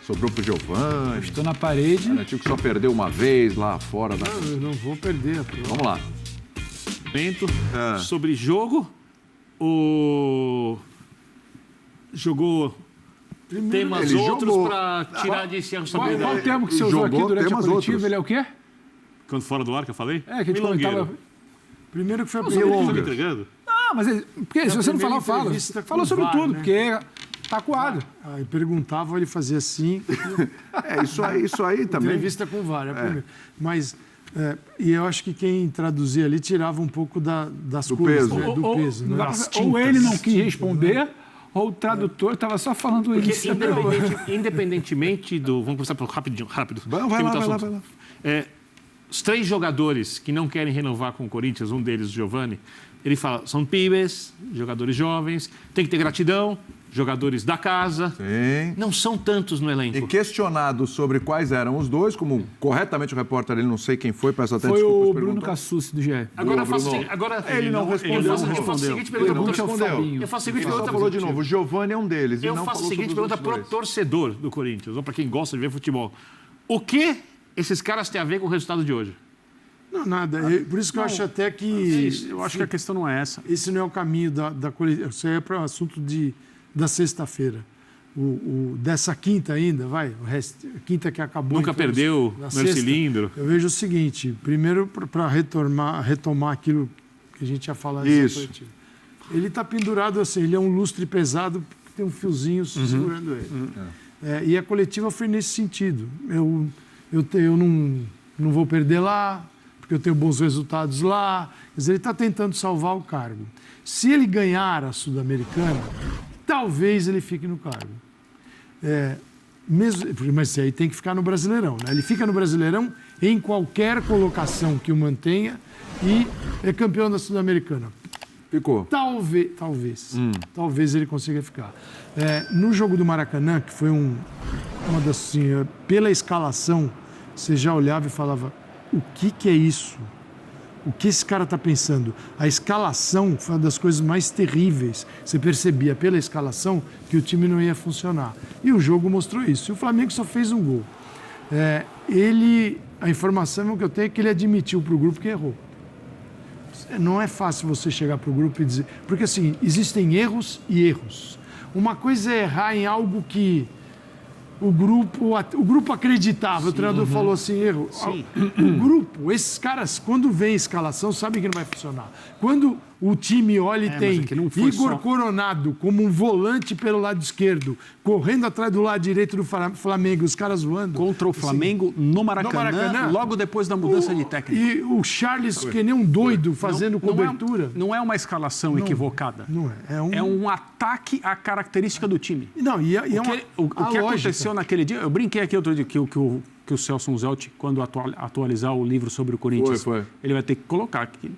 Sobrou pro Giovani. Estou na parede. Garantiu que só perdeu uma vez lá fora. Não, eu não vou perder. Vamos lá. Sobre jogo, jogou temas outros para tirar de si a responsabilidade. Qual o termo que você usou aqui durante a coletiva? Ele é o quê? Quando fora do ar que eu falei? É, que a gente comentava... Primeiro que foi a primeira. Não, mas porque se você não falar, fala. Falou sobre tudo, né? porque tá coado. Aí perguntava, ele fazia assim. Isso aí também. Entrevista com o VAR, Mas... e eu acho que quem traduzia ali tirava um pouco das cores, peso. Né? Do peso. Né? Ou ele não quis responder, ou o tradutor estava só falando isso. Independentemente do... Vamos começar por rápido. Vai lá. Os 3 jogadores que não querem renovar com o Corinthians, um deles, o Giovani, ele fala, são pibes, jogadores jovens, tem que ter gratidão, jogadores da casa. Sim. Não são tantos no elenco. E questionado sobre quais eram os dois, como corretamente o repórter, ele não sei quem foi, peço até foi desculpas. Foi o Bruno Cassucci, do GE. Agora eu faço ele não respondeu. Eu faço a seguinte pergunta para o torcedor. Eu faço a seguinte pergunta. Falou de novo, o Giovani é um deles. Eu faço a seguinte pergunta para o torcedor do Corinthians, ou para quem gosta de ver futebol. O que esses caras têm a ver com o resultado de hoje? Não, nada. Por isso que eu acho até que... Eu acho que a questão não é essa. Esse não é o caminho da coletiva. Isso aí é para o assunto da sexta-feira. Dessa quinta ainda, quinta que acabou. Nunca perdeu no cilindro. Eu vejo o seguinte, primeiro para retomar aquilo que a gente ia falar nessa coletiva. Ele está pendurado assim, ele é um lustre pesado, tem um fiozinho segurando ele. E a coletiva foi nesse sentido. Eu não vou perder lá, porque eu tenho bons resultados lá. Quer dizer, ele está tentando salvar o cargo. Se ele ganhar a Sul-Americana, talvez ele fique no cargo. Mas aí tem que ficar no Brasileirão. Né? Ele fica no Brasileirão em qualquer colocação que o mantenha e é campeão da Sul-Americana. Ficou. Talvez ele consiga ficar. No jogo do Maracanã, que foi uma das... Assim, pela escalação, você já olhava e falava, o que é isso? O que esse cara está pensando? A escalação foi uma das coisas mais terríveis. Você percebia pela escalação que o time não ia funcionar. E o jogo mostrou isso. E o Flamengo só fez um gol. A informação que eu tenho é que ele admitiu para o grupo que errou. Não é fácil você chegar para o grupo e dizer... Porque, assim, existem erros e erros. Uma coisa é errar em algo que o grupo acreditava. O treinador falou assim, erro. O grupo, esses caras, quando vem a escalação, sabem que não vai funcionar. Quando o time olha e tem Igor Coronado como um volante pelo lado esquerdo, correndo atrás do lado direito do Flamengo, os caras voando. Contra o Flamengo no Maracanã, logo depois da mudança de técnico. E o Charles, que nem um doido, fazendo cobertura. Não é uma escalação equivocada. Não é. É um ataque à característica do time. Não, o que aconteceu naquele dia, eu brinquei aqui outro dia que o Celso Zelt, quando atualizar o livro sobre o Corinthians, ele vai ter que colocar que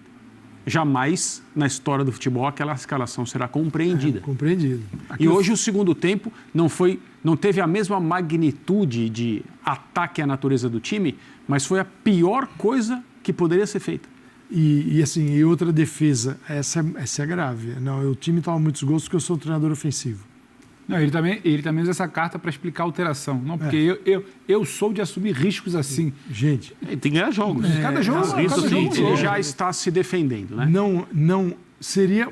jamais na história do futebol aquela escalação será compreendida. Compreendida. E hoje o segundo tempo não teve a mesma magnitude de ataque à natureza do time, mas foi a pior coisa que poderia ser feita. E outra defesa, essa é grave. Não, o time toma muitos gols porque eu sou um treinador ofensivo. Não, ele também usa essa carta para explicar a alteração. Não, porque eu sou de assumir riscos assim. Gente... Ele tem que ganhar jogos. Cada jogo. Ele já está se defendendo, né? Não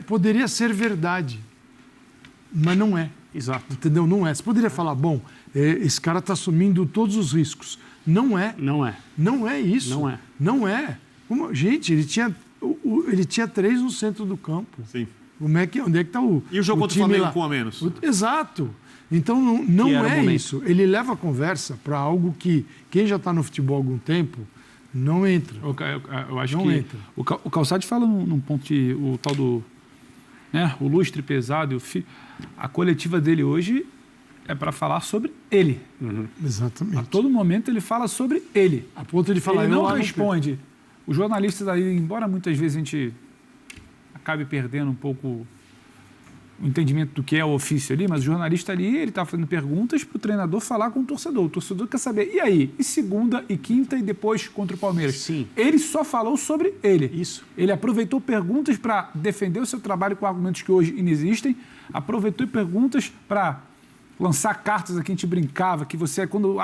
poderia ser verdade, mas não é. Exato. Entendeu? Não é. Você poderia falar, esse cara está assumindo todos os riscos. Não é. Não é. Não é isso. Não é. Não é. Gente, ele tinha 3 no centro do campo. Sim. Onde é que está o E o jogo contra o Flamengo com a menos? Exato. Então, não é isso. Ele leva a conversa para algo que quem já está no futebol há algum tempo não entra. Eu acho que entra. O Calçade fala num ponto o tal do né? O lustre pesado e o fio. A coletiva dele hoje é para falar sobre ele. Exatamente. A todo momento ele fala sobre ele. A ponto de falar, ele eu não lá responde. Os jornalistas aí, embora muitas vezes a gente acabe perdendo um pouco o entendimento do que é o ofício ali, mas o jornalista ali, ele está fazendo perguntas para o treinador falar com o torcedor. O torcedor quer saber, e aí? E segunda, e quinta, e depois contra o Palmeiras? Sim. Ele só falou sobre ele. Isso. Ele aproveitou perguntas para defender o seu trabalho com argumentos que hoje inexistem, aproveitou perguntas para lançar cartas aqui, a gente brincava, que você, quando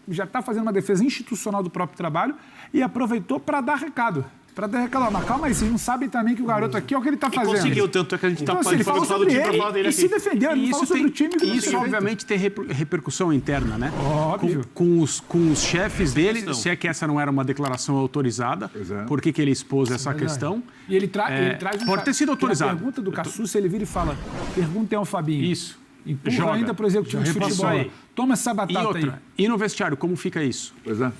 já está fazendo uma defesa institucional do próprio trabalho, e aproveitou para dar recado. Para dar recado, mas calma aí, vocês não sabem também que o garoto aqui é o que ele está fazendo. Conseguiu, tanto é que a gente então, está ele falou sobre ele e se defendeu, ele falou sobre o time. Isso, obviamente, tem repercussão interna, né? Óbvio. Com os chefes dele, se é que essa não era uma declaração autorizada, por que ele expôs essa questão? E ele traz pode ter sido autorizado. A pergunta do Cassucci, ele vira e fala, perguntem ao Fabinho. Isso. Empurra Joga. ainda para o executivo de futebol. Aí. Toma essa batata aí. E no vestiário, como fica isso? Pois é.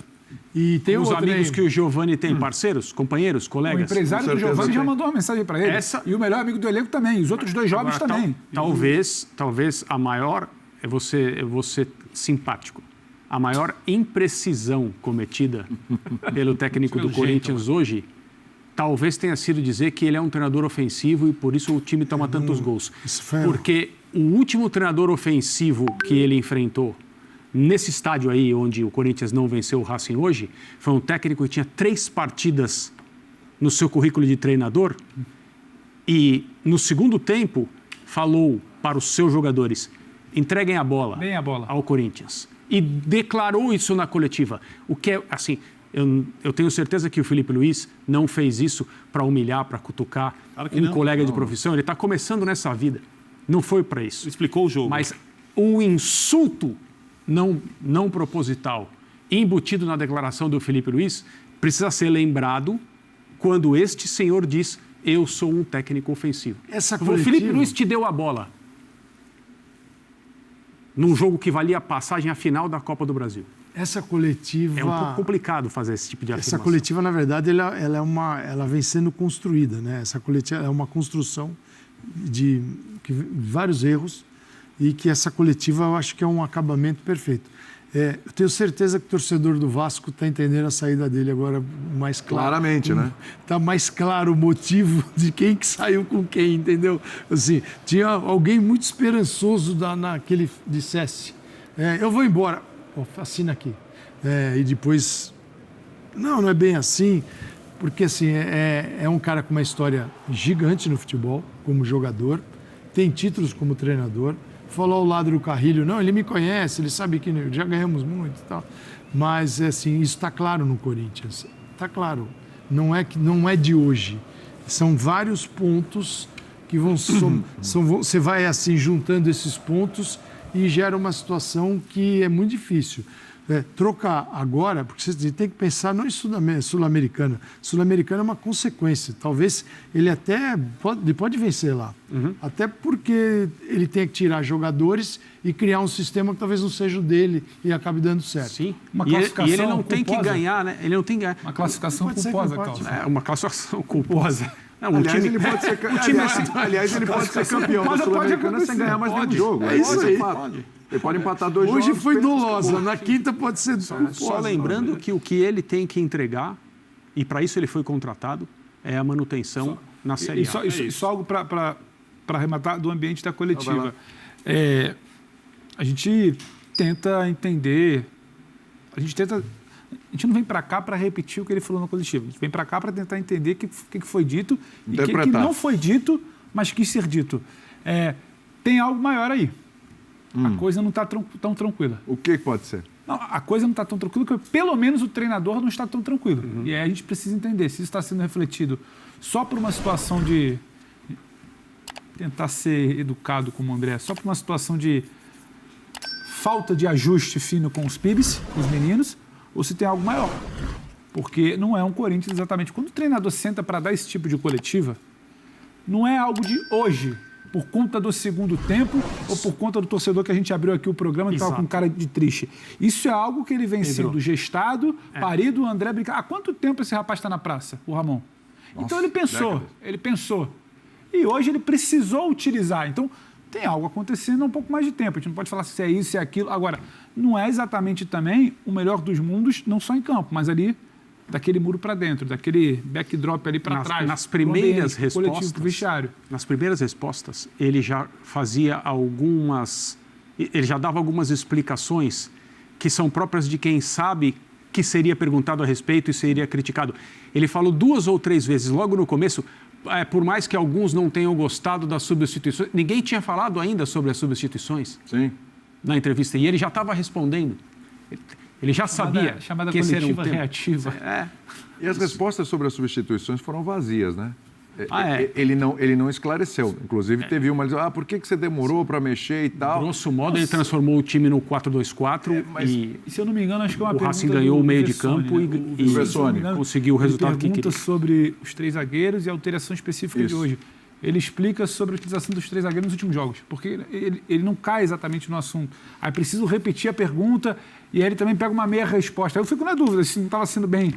E tem os amigos que o Giovani tem, parceiros, companheiros, colegas? O empresário do Giovani já mandou uma mensagem para ele. E o melhor amigo do elenco também. Os outros dois jovens também. Talvez a maior, eu vou ser simpático, a maior imprecisão cometida pelo técnico do Corinthians hoje, talvez tenha sido dizer que ele é um treinador ofensivo e por isso o time toma tantos gols. Porque o último treinador ofensivo que ele enfrentou nesse estádio aí, onde o Corinthians não venceu o Racing hoje, foi um técnico que tinha 3 partidas no seu currículo de treinador e, no segundo tempo, falou para os seus jogadores, entreguem a bola ao Corinthians. E declarou isso na coletiva. O que é, assim, eu tenho certeza que o Felipe Luiz não fez isso para humilhar, para cutucar colega de profissão. Ele está começando nessa vida. Não foi para isso. Explicou o jogo. Mas o insulto não proposital, embutido na declaração do Felipe Luiz, precisa ser lembrado quando este senhor diz, eu sou um técnico ofensivo. O Felipe Luiz te deu a bola num jogo que valia a passagem à final da Copa do Brasil. Essa coletiva... É um pouco complicado fazer esse tipo de afirmação. Essa coletiva, na verdade, ela vem sendo construída, né? Essa coletiva é uma construção de vários erros, e que essa coletiva eu acho que é um acabamento perfeito. Eu tenho certeza que o torcedor do Vasco está entendendo a saída dele agora mais claro. Claramente, né? Está mais claro o motivo de quem que saiu com quem, entendeu? Assim, tinha alguém muito esperançoso naquele dissesse, eu vou embora, assina aqui. E depois, não é bem assim, porque assim, é um cara com uma história gigante no futebol, como jogador, tem títulos como treinador, falou ao lado do Carrilho, não, ele me conhece, ele sabe que já ganhamos muito e tal. Mas, assim, isso está claro no Corinthians. Está claro. Não é de hoje. São vários pontos que você vai, assim, juntando esses pontos e gera uma situação que é muito difícil. Trocar agora, porque você tem que pensar não em Sul-Americana. Sul-Americana é uma consequência. Talvez ele até pode vencer lá. Até porque ele tem que tirar jogadores e criar um sistema que talvez não seja o dele e acabe dando certo. Sim. Uma classificação e ele não tem culposa. que ganhar, né? Ele não tem que ganhar. Uma classificação culposa, Carlos. Uma classificação culposa. Aliás, ele pode ser campeão da Sul-Americana sem ganhar mais nenhum jogo. É isso aí. Ele pode empatar 2 jogos. Hoje foi dolosa, na quinta pode ser culposa. Só lembrando que o que ele tem que entregar, e para isso ele foi contratado, é a manutenção na Série A. Só algo para arrematar do ambiente da coletiva. A gente tenta entender, a gente não vem para cá para repetir o que ele falou na coletiva. A gente vem para cá para tentar entender o que foi dito e o que não foi dito, mas quis ser dito. Tem algo maior aí. A coisa não está tão tranquila. O que pode ser? Não, a coisa não está tão tranquila porque, pelo menos, o treinador não está tão tranquilo. E aí a gente precisa entender se isso está sendo refletido só por uma situação de tentar ser educado como o André, só por uma situação de falta de ajuste fino com os pibes, com os meninos, ou se tem algo maior. Porque não é um Corinthians exatamente. Quando o treinador senta para dar esse tipo de coletiva, não é algo de hoje, por conta do segundo tempo ou por conta do torcedor que a gente abriu aqui o programa e estava com cara de triste. Isso é algo que ele vem sendo gestado, parido, o André brincar. Há quanto tempo esse rapaz está na praça, o Ramon? Então ele pensou. e hoje ele precisou utilizar. Então, tem algo acontecendo há um pouco mais de tempo. A gente não pode falar se é isso, se é aquilo. Agora, não é exatamente também o melhor dos mundos, não só em campo, mas ali daquele muro para dentro, daquele backdrop ali para trás. Nas primeiras respostas, vestiário. Nas primeiras respostas, ele já fazia ele já dava algumas explicações que são próprias de quem sabe que seria perguntado a respeito e seria criticado. Ele falou 2 ou 3 vezes, logo no começo, por mais que alguns não tenham gostado das substituições, ninguém tinha falado ainda sobre as substituições. Sim. Na entrevista, e ele já estava respondendo. Ele já sabia chamada que esse era um tema reativa. E as respostas sobre as substituições foram vazias, né? Ele não esclareceu. Inclusive, teve uma, ele disse, por que você demorou para mexer e tal? Grosso modo, ele transformou o time no 4-2-4 e, se eu não me engano, acho que é uma pergunta. O Racing ganhou o meio de Vessone, campo e conseguiu o resultado que queria. Pergunta sobre os 3 zagueiros e a alteração específica de hoje. Ele explica sobre a utilização dos 3 zagueiros nos últimos jogos, porque ele não cai exatamente no assunto. Aí preciso repetir a pergunta e aí ele também pega uma meia resposta. Aí eu fico na dúvida se não estava sendo bem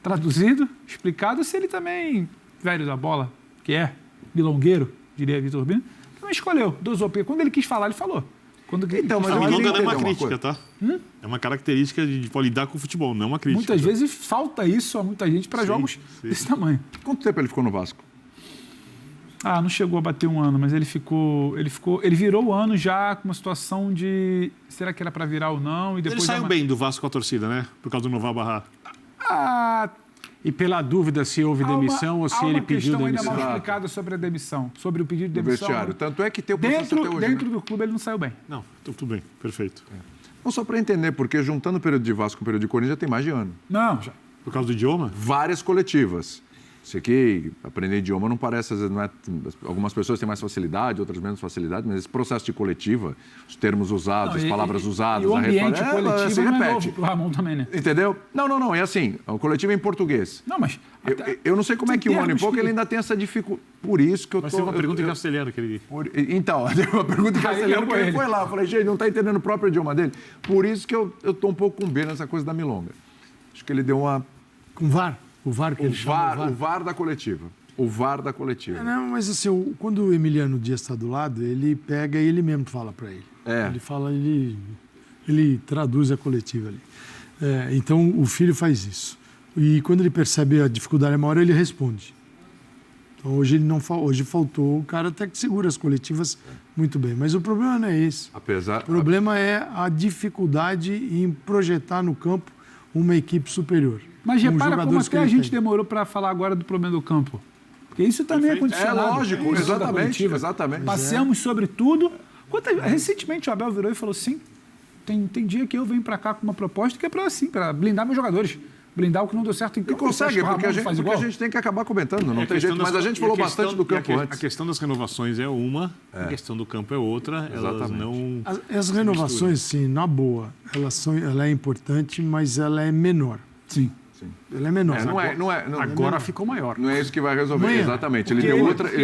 traduzido, explicado, se ele também, velho da bola, que é milongueiro, diria Vitor Urbino, também escolheu, dosou. Porque quando ele quis falar, ele falou. Então, mas a milonga não é uma crítica, tá? É uma característica de lidar com o futebol, não é uma crítica. Muitas vezes falta isso a muita gente para jogos desse tamanho. Quanto tempo ele ficou no Vasco? Não chegou a bater 1 ano, mas ele virou o ano já com uma situação de será que era para virar ou não? E depois ele saiu bem do Vasco com a torcida, né? Por causa do Noval Barra. E pela dúvida se houve demissão ou se ele pediu demissão. Há uma questão ainda mal explicada sobre a demissão, sobre o pedido de demissão. Vestiário. Tanto é que tem o processo até hoje. Dentro do clube ele não saiu bem. Não, tudo bem, perfeito. Não, só para entender, porque juntando o período de Vasco com o período de Corinthians já tem mais de ano. Não, já. Por causa do idioma? Várias coletivas. Isso aqui, aprender idioma não parece, às vezes, não é, algumas pessoas têm mais facilidade, outras menos facilidade, mas esse processo de coletiva, os termos usados, as palavras usadas, o ambiente coletivo se repete. É novo pro Ramon também, né? Entendeu? Não, é assim, o coletivo é em português. Não, mas... Eu não sei como é que 1 ano e pouco ele ainda tem essa dificuldade. Por isso que eu Mas tem uma pergunta em castelhano que ele... Então, tem uma pergunta em castelhano que ele foi lá. Eu falei, gente, não está entendendo o próprio idioma dele. Por isso que eu estou um pouco com B nessa coisa da milonga. Acho que ele deu uma... Com VAR? O VAR que ele chama? O VAR da coletiva. O VAR da coletiva. Não, mas assim, quando o Emiliano Dias está do lado, ele pega e ele mesmo fala para ele. Ele fala, ele traduz a coletiva ali. Então, o filho faz isso. E quando ele percebe a dificuldade maior, ele responde. Então, hoje faltou o cara até que segura as coletivas muito bem. Mas o problema não é esse. O problema é a dificuldade em projetar no campo uma equipe superior. Mas repara como até a gente demorou para falar agora do problema do campo. Porque isso também é condicionado. É lógico, exatamente. Passeamos sobre tudo. Recentemente o Abel virou e falou assim, tem dia que eu venho para cá com uma proposta que é para blindar meus jogadores. Blindar o que não deu certo em campo. E consegue, porque a gente tem que acabar comentando, não tem jeito. Mas a gente falou bastante do campo antes. A questão das renovações é uma, a questão do campo é outra. Exatamente. As renovações, sim, na boa, ela é importante, mas ela é menor. Sim. Ela é menor. Agora ficou maior. Não é isso que vai resolver. Exatamente. Ele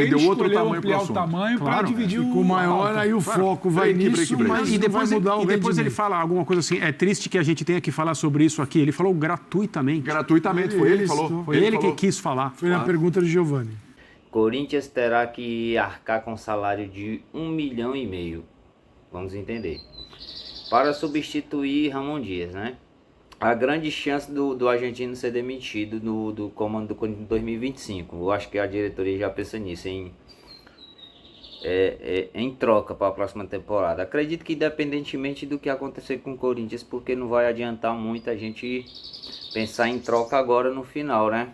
deu outro tamanho para o assunto. Tamanho para dividir ficou maior, aí o foco vai nisso, mas e depois, vai mudar o depois ele fala alguma coisa assim, é triste que a gente tenha que falar sobre isso aqui. Ele falou gratuitamente. Gratuitamente, foi ele que falou. Foi ele que quis falar. Foi na pergunta de Giovanni. Corinthians terá que arcar com um salário de 1,5 milhão. Vamos entender. Para substituir Ramon Dias, né? A grande chance do argentino ser demitido do comando do Corinthians em 2025. Eu acho que a diretoria já pensa nisso, em troca para a próxima temporada. Acredito que independentemente do que acontecer com o Corinthians, porque não vai adiantar muito a gente pensar em troca agora no final, né?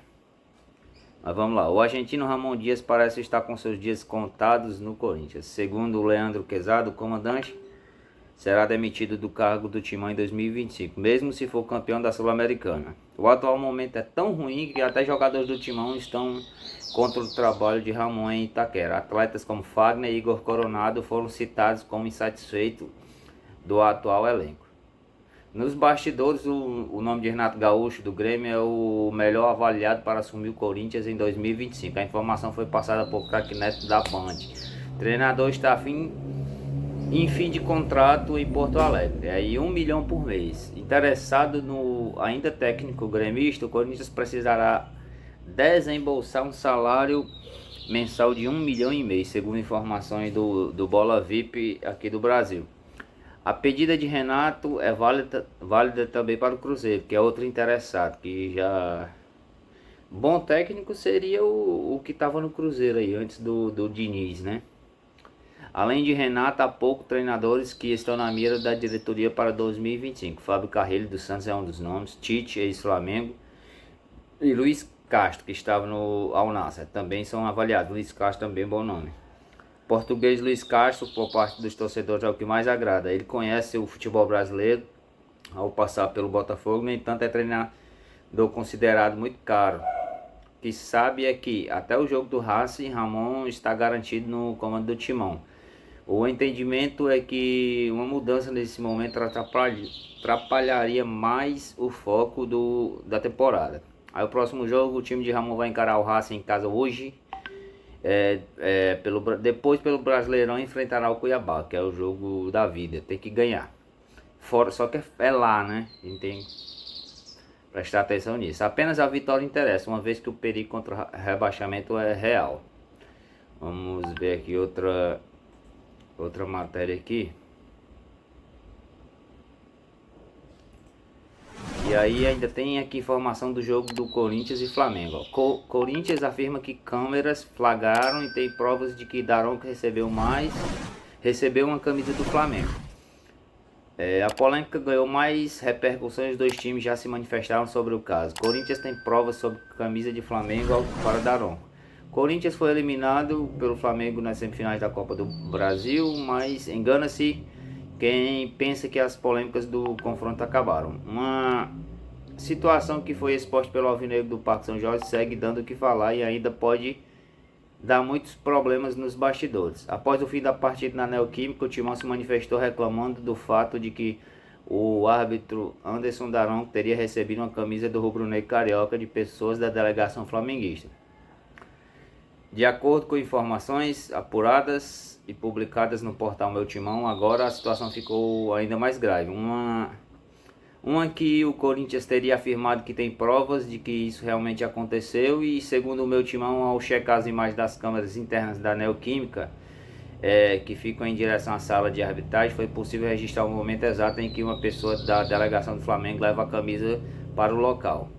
Mas vamos lá. O argentino Ramon Dias parece estar com seus dias contados no Corinthians. Segundo o Leandro Quezado, o comandante, será demitido do cargo do Timão em 2025, mesmo se for campeão da Sul-Americana. O atual momento é tão ruim que até jogadores do Timão estão contra o trabalho de Ramon em Itaquera. Atletas como Fagner e Igor Coronado foram citados como insatisfeitos do atual elenco. Nos bastidores, o nome de Renato Gaúcho do Grêmio é o melhor avaliado para assumir o Corinthians em 2025. A informação foi passada por Craque Neto da Band. O treinador está em fim de contrato em Porto Alegre, aí 1 milhão por mês. Interessado no ainda técnico gremista, o Corinthians precisará desembolsar um salário mensal de 1,5 milhão, segundo informações do Bola VIP aqui do Brasil. A pedida de Renato é válida também para o Cruzeiro, que é outro interessado, que já... Bom técnico seria o que estava no Cruzeiro aí, antes do Diniz, né? Além de Renato, há poucos treinadores que estão na mira da diretoria para 2025. Fábio Carrilho do Santos é um dos nomes, Tite, ex-Flamengo, e Luiz Castro, que estava no Al Nassr, também são avaliados. Luiz Castro também, bom nome. Português Luiz Castro, por parte dos torcedores, é o que mais agrada. Ele conhece o futebol brasileiro ao passar pelo Botafogo, no entanto é treinador considerado muito caro. O que se sabe é que até o jogo do Racing, Ramon está garantido no comando do Timão. O entendimento é que uma mudança nesse momento atrapalharia mais o foco da temporada. Aí o próximo jogo, o time de Ramon vai encarar o Racing em casa hoje. Depois pelo Brasileirão enfrentará o Cuiabá, que é o jogo da vida, tem que ganhar. Só que é lá, né? A gente tem que prestar atenção nisso. Apenas a vitória interessa, uma vez que o perigo contra o rebaixamento é real. Vamos ver aqui outra matéria aqui. E aí ainda tem aqui informação do jogo do Corinthians e Flamengo. Corinthians afirma que câmeras flagraram e tem provas de que Daronco recebeu uma camisa do Flamengo. A polêmica ganhou mais repercussões, os dois times já se manifestaram sobre o caso. Corinthians tem provas sobre camisa de Flamengo para Daronco. Corinthians foi eliminado pelo Flamengo nas semifinais da Copa do Brasil, mas engana-se quem pensa que as polêmicas do confronto acabaram. Uma situação que foi exposta pelo Alvinegro do Parque São Jorge segue dando o que falar e ainda pode dar muitos problemas nos bastidores. Após o fim da partida na Neoquímica, o Timão se manifestou reclamando do fato de que o árbitro Anderson Daronco teria recebido uma camisa do rubro-negro carioca de pessoas da delegação flamenguista. De acordo com informações apuradas e publicadas no portal Meu Timão, agora a situação ficou ainda mais grave. Uma que o Corinthians teria afirmado que tem provas de que isso realmente aconteceu, e segundo o Meu Timão, ao checar as imagens das câmeras internas da Neoquímica, que ficam em direção à sala de arbitragem, foi possível registrar o momento exato em que uma pessoa da delegação do Flamengo leva a camisa para o local.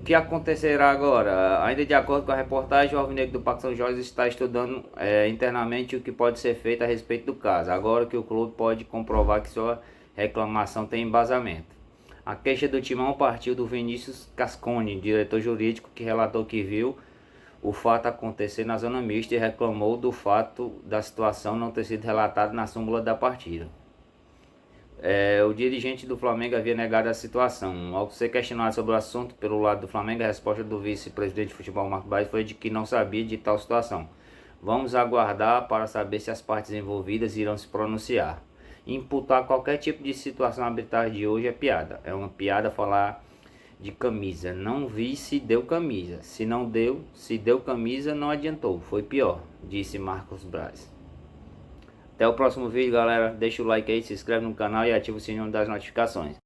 O que acontecerá agora? Ainda de acordo com a reportagem, o Alvinegro do Parque São Jorge está estudando internamente o que pode ser feito a respeito do caso, agora que o clube pode comprovar que sua reclamação tem embasamento. A queixa do Timão partiu do Vinícius Cascone, diretor jurídico, que relatou que viu o fato acontecer na zona mista e reclamou do fato da situação não ter sido relatada na súmula da partida. O dirigente do Flamengo havia negado a situação. Ao ser questionado sobre o assunto pelo lado do Flamengo, a resposta do vice-presidente de futebol, Marco Braz, foi de que não sabia de tal situação. Vamos aguardar para saber se as partes envolvidas irão se pronunciar. Imputar qualquer tipo de situação arbitral de hoje é piada. É uma piada falar de camisa. Não vi se deu camisa. Se não deu, se deu camisa, não adiantou. Foi pior, disse Marcos Braz. Até o próximo vídeo, galera. Deixa o like aí, se inscreve no canal e ativa o sininho das notificações.